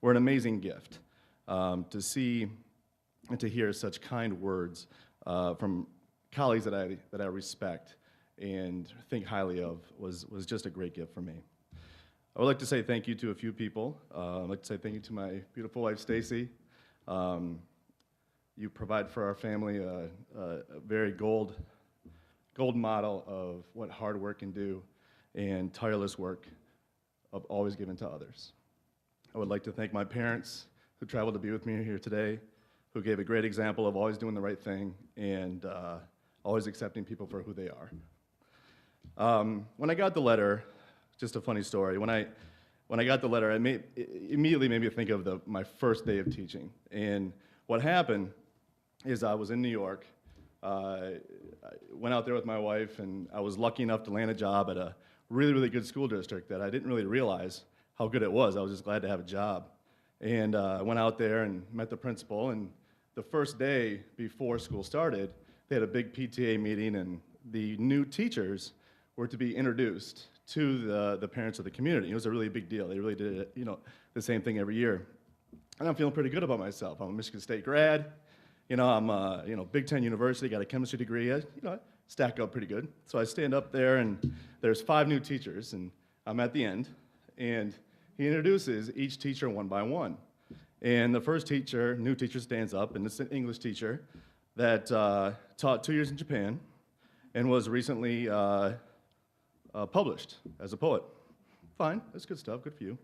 were an amazing gift. To see and to hear such kind words from colleagues that I respect and think highly of was just a great gift for me. I would like to say thank you to a few people. I'd like to say thank you to my beautiful wife, Stacy. You provide for our family a very gold model of what hard work can do and tireless work of always giving to others. I would like to thank my parents who traveled to be with me here today, who gave a great example of always doing the right thing and always accepting people for who they are. When I got the letter, just a funny story, when I got the letter, it immediately made me think of my first day of teaching. And what happened is I was in New York. I went out there with my wife, and I was lucky enough to land a job at a really, really good school district that I didn't really realize how good it was. I was just glad to have a job. And I went out there and met the principal, and the first day before school started, they had a big PTA meeting, and the new teachers were to be introduced to the parents of the community. It was a really big deal. They really did it, the same thing every year. And I'm feeling pretty good about myself. I'm a Michigan State grad. I'm Big Ten University, got a chemistry degree. I stack up pretty good. So I stand up there, and there's 5 new teachers, and I'm at the end, and he introduces each teacher one by one. And the first teacher, new teacher, stands up, and it's an English teacher that taught 2 years in Japan and was recently published as a poet. Fine, that's good stuff, good for you.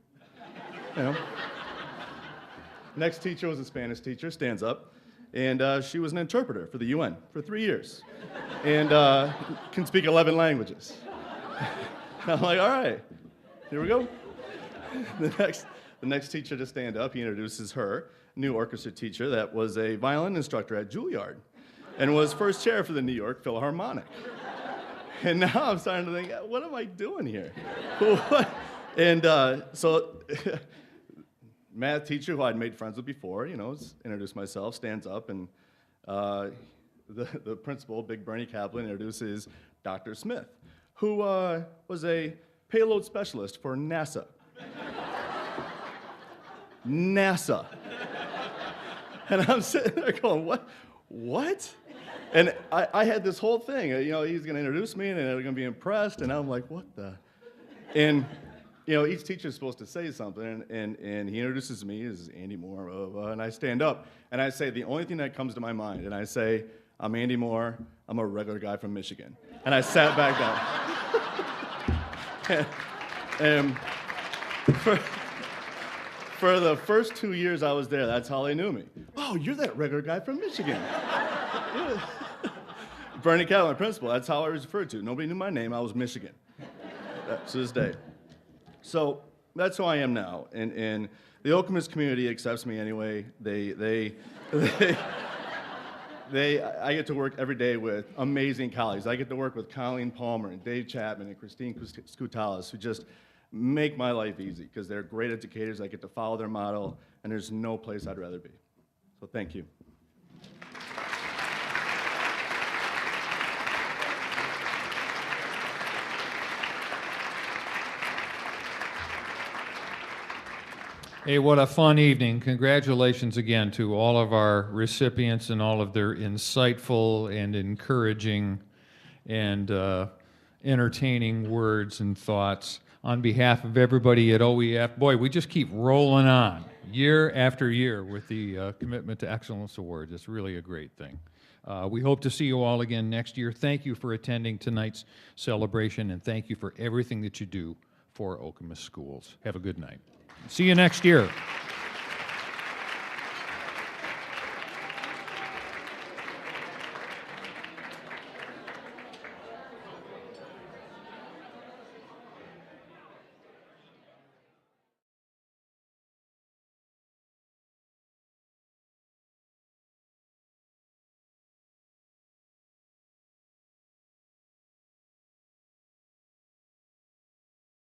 Next teacher was a Spanish teacher, stands up, and she was an interpreter for the UN for 3 years and can speak 11 languages. I'm like, all right, here we go. The next teacher to stand up, he introduces her, new orchestra teacher that was a violin instructor at Juilliard and was first chair for the New York Philharmonic. And now I'm starting to think, what am I doing here? And so math teacher who I'd made friends with before, introduced myself, stands up, and the principal, Big Bernie Kaplan, introduces Dr. Smith, who was a payload specialist for NASA. NASA. And I'm sitting there going, what? And I had this whole thing, he's going to introduce me, and they're going to be impressed, and I'm like, what the? And, each teacher is supposed to say something, and he introduces me as Andy Moore, and I stand up, and I say the only thing that comes to my mind, and I say, I'm Andy Moore, I'm a regular guy from Michigan. And I sat back down. and for the first 2 years I was there, that's how they knew me. Oh, you're that regular guy from Michigan. Bernie Kaplan, principal, that's how I was referred to. Nobody knew my name, I was Michigan. To this day. So that's who I am now, and the Okemos community accepts me anyway. I get to work every day with amazing colleagues. I get to work with Colleen Palmer and Dave Chapman and Christine Skoutalis, who just make my life easy because they're great educators. I get to follow their model, and there's no place I'd rather be. So thank you. Hey, what a fun evening. Congratulations again to all of our recipients and all of their insightful and encouraging and entertaining words and thoughts. On behalf of everybody at OEF, boy, we just keep rolling on year after year with the Commitment to Excellence Awards. It's really a great thing. We hope to see you all again next year. Thank you for attending tonight's celebration, and thank you for everything that you do for Okemos Schools. Have a good night. See you next year.